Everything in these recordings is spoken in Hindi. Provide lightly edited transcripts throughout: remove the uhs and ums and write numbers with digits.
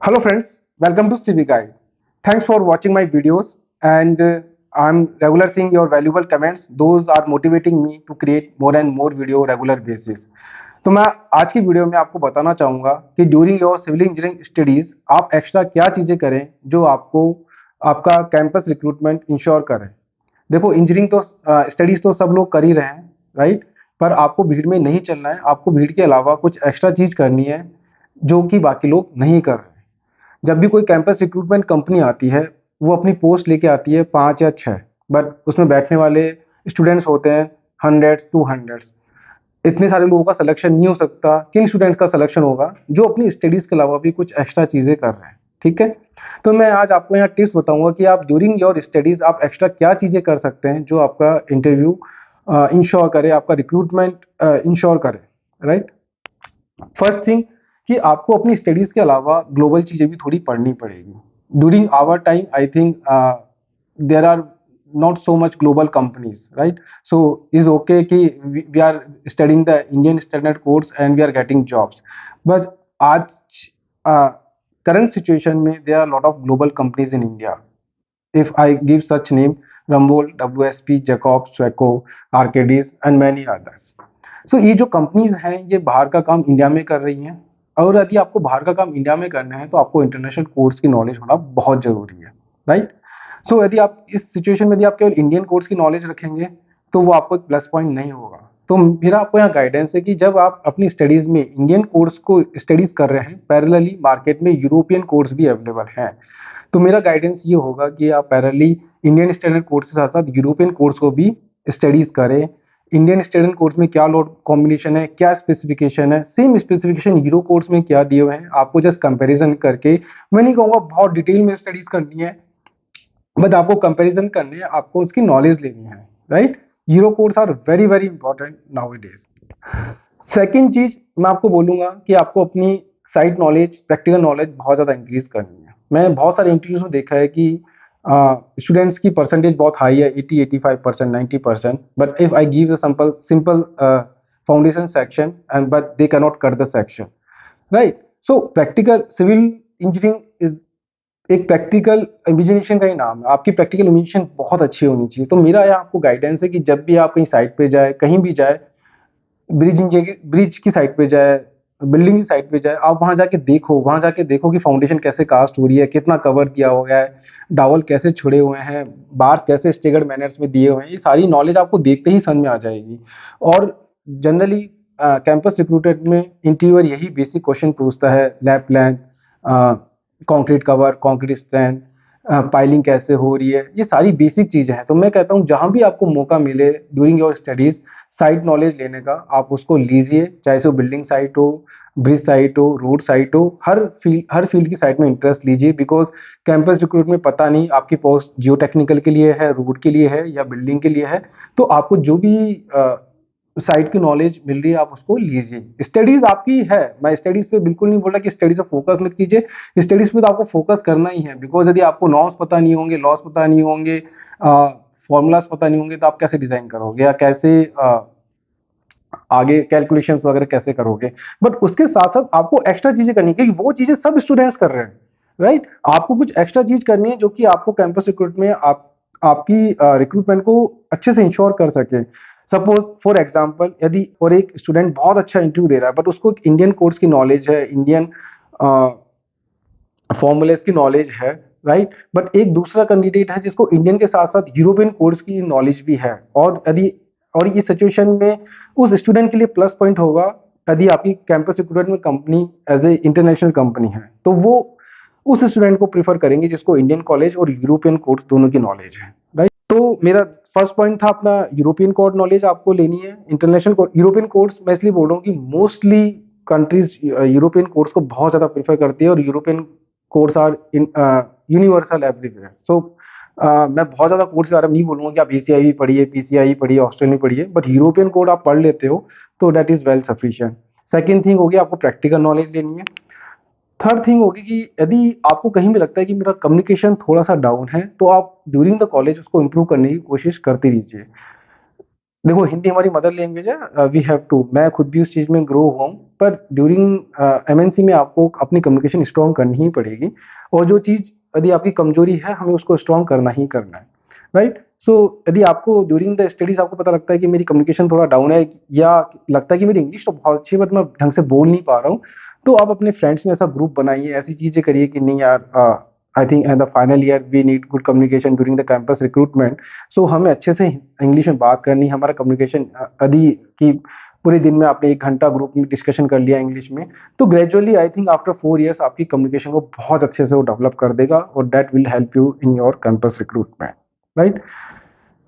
Hello friends, welcome to CV Guide. Thanks for watching my videos and I'm regular seeing your valuable comments. Those are motivating me to create more and more video regular basis. तो मैं आज की वीडियो में आपको बताना चाहूँगा कि during your civil engineering studies आप एक्स्ट्रा क्या चीज़ें करें जो आपको आपका कैंपस रिक्रूटमेंट इंश्योर करें। देखो इंजीनियरिंग तो स्टडीज़ तो सब लोग कर ही रहे हैं, राइट? पर आपको भीड़ में नहीं चलना है, आपको भीड़ के अलावा कुछ एक्स्ट्रा चीज़ करनी है जो कि बाकी लोग नहीं कर रहे हैं। जब भी कोई कैंपस रिक्रूटमेंट कंपनी आती है, वो अपनी पोस्ट लेके आती है 5 या 6, बट उसमें बैठने वाले स्टूडेंट्स होते हैं हंड्रेड्स टू हंड्रेड्स। इतने सारे लोगों का सिलेक्शन नहीं हो सकता। किन स्टूडेंट्स का सिलेक्शन होगा जो अपनी स्टडीज़ के अलावा भी कुछ एक्स्ट्रा चीज़ें कर रहे हैं, ठीक है? तो मैं आज आपको यहाँ टिप्स बताऊंगा कि आप ड्यूरिंग योर स्टडीज़ आप एक्स्ट्रा क्या चीज़ें कर सकते हैं जो आपका इंटरव्यू इंश्योर करे, आपका रिक्रूटमेंट इंश्योर करे, राइट? फर्स्ट थिंग कि आपको अपनी स्टडीज़ के अलावा ग्लोबल चीज़ें भी थोड़ी पढ़नी पड़ेगी। During our time I think there are not so much global companies, right? So is okay कि we are studying the Indian standard course and we are getting jobs, but आज current situation में there are a lot of global companies in India. If I give such name, Ramboll, WSP, Jacob, Sweco, Arcadis and many others. So ये जो कंपनीज हैं ये बाहर का काम इंडिया में कर रही हैं, और यदि आपको बाहर का काम इंडिया में करना है तो आपको इंटरनेशनल कोर्स की नॉलेज होना बहुत ज़रूरी है, राइट? सो यदि आप इस सिचुएशन में यदि आप केवल इंडियन कोर्स की नॉलेज रखेंगे तो वो आपको एक प्लस पॉइंट नहीं होगा। तो मेरा आपको यहाँ गाइडेंस है कि जब आप अपनी स्टडीज़ में इंडियन कोर्स को स्टडीज़ कर रहे हैं, पैरेलली मार्केट में यूरोपियन कोर्स भी अवेलेबल हैं। तो मेरा गाइडेंस ये होगा कि आप पैरेलली इंडियन स्टैंडर्ड कोर्स के साथ साथ यूरोपियन कोर्स को भी स्टडीज़ करें। इंडियन स्टूडेंट कोर्स में क्या लोड कॉम्बिनेशन है, क्या स्पेसिफिकेशन है, सेम स्पेसिफिकेशन यूरो कोर्स में क्या दिए हुए हैं, आपको जस्ट कंपैरिजन करके, मैं नहीं कहूँगा बहुत डिटेल में स्टडीज करनी है, बट आपको कंपैरिजन करनी है, आपको उसकी नॉलेज लेनी है, right? Euro course are very very important nowadays. Second चीज मैं आपको बोलूंगा कि आपको अपनी साइट नॉलेज, प्रैक्टिकल नॉलेज बहुत ज़्यादा इंक्रीज करनी है। मैं बहुत सारे इंटरव्यूज में देखा है कि स्टूडेंट्स की परसेंटेज बहुत हाई है, 80-85%, 90%, but if I give the simple simple foundation section and but they can not cut the section, right? So practical civil engineering is एक प्रैक्टिकल इमेजिनेशन का ही नाम है। आपकी प्रैक्टिकल इमेजिनेशन बहुत अच्छी होनी चाहिए। तो मेरा यहाँ आपको गाइडेंस है कि जब भी आप कहीं साइट पे जाए, कहीं भी जाए, ब्रिज की साइड पे जाए, बिल्डिंग की साइड पे जाए, आप वहां जाके देखो कि फाउंडेशन कैसे कास्ट हो रही है, कितना कवर किया हुआ है, डावल कैसे छुड़े हुए हैं, बार्स कैसे स्टेगर्ड मैनर्स में दिए हुए हैं। ये सारी नॉलेज आपको देखते ही समझ में आ जाएगी। और जनरली कैंपस रिक्रूटमेंट में इंटरव्यूअर यही बेसिक क्वेश्चन पूछता है: lab plan, concrete cover, concrete strength, piling कैसे हो रही है। ये सारी बेसिक चीज़ें हैं। तो मैं कहता हूँ जहाँ भी आपको मौका मिले during your studies site knowledge लेने का, आप उसको लीजिए, चाहे सो बिल्डिंग साइट हो, ब्रिज साइट हो, रोड साइट हो, हर फील्ड की साइट में इंटरेस्ट लीजिए। बिकॉज कैंपस रिक्रूट में पता नहीं आपकी पोस्ट जियो टेक्निकल के लिए है, रोड के लिए है या बिल्डिंग के लिए है। तो आपको जो भी साइट की नॉलेज मिल रही है आप उसको लीजिए। स्टडीज आपकी है, मैं स्टडीज पे बिल्कुल नहीं बोल रहा कि स्टडीज पे फोकस मत कीजिए। स्टडीज पे तो आपको फोकस करना ही है, बिकॉज यदि आपको नॉर्म्स पता नहीं होंगे, लॉस पता नहीं होंगे, फॉर्मूलाज पता नहीं होंगे, तो आप कैसे डिजाइन करोगे या कैसे आगे कैलकुलेशंस वगैरह कैसे करोगे। बट उसके साथ साथ आपको एक्स्ट्रा चीजें करनी है, क्योंकि वो चीजें सब स्टूडेंट्स कर रहे हैं, राइट? आपको कुछ एक्स्ट्रा चीज करनी है जो कि आपको कैंपस रिक्रूट में आपकी रिक्रूटमेंट को अच्छे से इंश्योर कर सके। सपोज फॉर एग्जांपल, यदि और एक स्टूडेंट बहुत अच्छा इंटरव्यू दे रहा है, बट उसको एक इंडियन कोर्स की नॉलेज है, इंडियन फॉर्मूलेस की नॉलेज है, राइट? बट एक दूसरा कैंडिडेट है जिसको इंडियन के साथ साथ यूरोपियन कोर्स की नॉलेज भी है। और ये सिचुएशन में उस स्टूडेंट के लिए प्लस पॉइंट होगा यदि आपकी कैंपस रिक्रूटमेंट में company as a international company है, तो वो उस स्टूडेंट को प्रीफर करेंगे जिसको इंडियन कॉलेज और यूरोपियन कोर्स दोनों की नॉलेज है, राइट? तो मेरा फर्स्ट पॉइंट था अपना यूरोपियन कोर्स नॉलेज आपको लेनी है। इंटरनेशनल यूरोपियन कोर्स मैं इसलिए बोल रहा हूँ कि मोस्टली कंट्रीज यूरोपियन कोर्स को बहुत ज़्यादा प्रीफर करती है, और European course are universal everywhere. So मैं बहुत ज़्यादा कोर्स के बारे में नहीं बोलूँगा कि आप एसीआई भी पढ़िए, पीसीआई पढ़िए, ऑस्ट्रेलियन पढ़िए, बट यूरोपियन कोड आप पढ़ लेते हो तो that is well sufficient. Second thing होगी आपको प्रैक्टिकल नॉलेज लेनी है। थर्ड थिंग होगी कि यदि आपको कहीं भी लगता है कि मेरा कम्युनिकेशन थोड़ा सा डाउन है, तो आप ड्यूरिंग द कॉलेज उसको इम्प्रूव करने की कोशिश करते रहिए। देखो हिंदी हमारी मदर लैंग्वेज है, वी हैव टू, मैं खुद भी उस चीज़ में ग्रो हुआ हूँ, पर ड्यूरिंग एमएनसी में आपको अपनी कम्युनिकेशन स्ट्रॉन्ग करनी ही पड़ेगी, और जो चीज़ यदि आपकी कमजोरी है हमें उसको स्ट्रॉन्ग करना ही करना है, राइट। सो यदि आपको ड्यूरिंग द स्टडीज आपको पता लगता है कि मेरी कम्युनिकेशन थोड़ा डाउन है, या लगता है कि मेरी इंग्लिश तो बहुत अच्छी है बट मैं ढंग से बोल नहीं पा रहा हूँ, तो आप अपने फ्रेंड्स में ऐसा ग्रुप बनाइए, ऐसी चीज़ें करिए कि नहीं यार, I think at the final year we need good communication during the campus recruitment. So हमें अच्छे से इंग्लिश में बात करनी है, हमारा कम्युनिकेशन यदि कि पूरे दिन में आपने 1 घंटा ग्रुप में डिस्कशन कर लिया इंग्लिश में, तो gradually I think after 4 years आपकी कम्युनिकेशन को बहुत अच्छे से वो डेवलप कर देगा, और that will help you in your campus recruitment, right.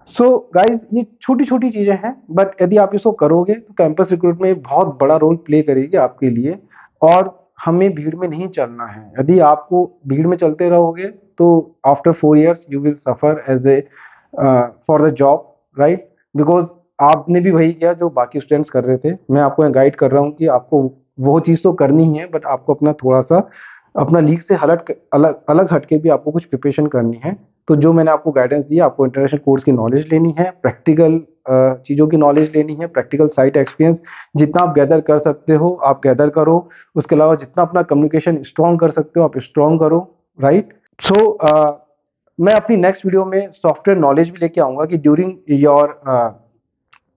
So guys ये छोटी छोटी चीजें हैं, बट यदि आप इसको करोगे तो कैंपस रिक्रूट में बहुत बड़ा रोल प्ले करेगी आपके लिए। और हमें भीड़ में नहीं चलना है, यदि आपको भीड़ में चलते रहोगे तो after 4 years you will suffer as a for the job, right. Because आपने भी वही किया जो बाकी स्टूडेंट्स कर रहे थे, मैं आपको गाइड कर रहा हूँ कि आपको वो चीज़ तो करनी ही है, बट आपको अपना थोड़ा सा अपना लीग से अलग अलग हटके भी आपको कुछ प्रिपरेशन करनी है। तो जो मैंने आपको गाइडेंस दी, आपको इंटरनेशनल कोर्स की नॉलेज लेनी है, प्रैक्टिकल चीज़ों की नॉलेज लेनी है, प्रैक्टिकल साइट एक्सपीरियंस जितना आप गैदर कर सकते हो आप गैदर करो। उसके अलावा जितना अपना कम्युनिकेशन स्ट्रॉन्ग कर सकते हो आप स्ट्रॉन्ग करो, राइट। सो मैं अपनी नेक्स्ट वीडियो में सॉफ्टवेयर नॉलेज भी लेके आऊँगा कि ड्यूरिंग योर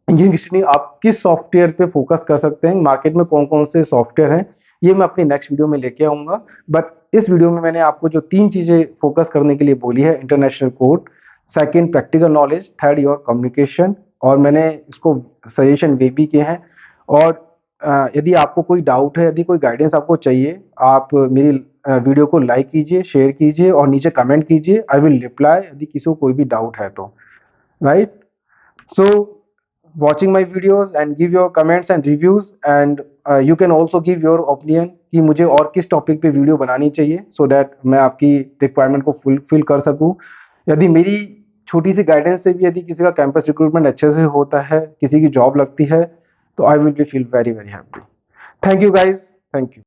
इंजीनियरिंग स्टडी आप किस सॉफ्टवेयर पे फोकस कर सकते हैं, मार्केट में कौन कौन से सॉफ्टवेयर हैं, ये मैं अपनी नेक्स्ट वीडियो में लेके आऊँगा। बट इस वीडियो में मैंने आपको जो 3 चीज़ें फोकस करने के लिए बोली है, international code, second practical knowledge, third your communication, और मैंने इसको सजेशन वे भी किए हैं। और यदि आपको कोई डाउट है, यदि कोई गाइडेंस आपको चाहिए, आप मेरी वीडियो को लाइक कीजिए, शेयर कीजिए और नीचे कमेंट कीजिए, आई विल रिप्लाई यदि किसी को कोई भी डाउट है तो, right. So watching my videos and give your comments and reviews, and you can also give your opinion कि मुझे और किस टॉपिक पे वीडियो बनानी चाहिए, so that मैं आपकी रिक्वायरमेंट को फुलफिल कर सकूं। यदि मेरी छोटी सी गाइडेंस से भी यदि किसी का कैंपस रिक्रूटमेंट अच्छे से होता है, किसी की जॉब लगती है, तो I will be feel very very happy. Thank you guys, thank you.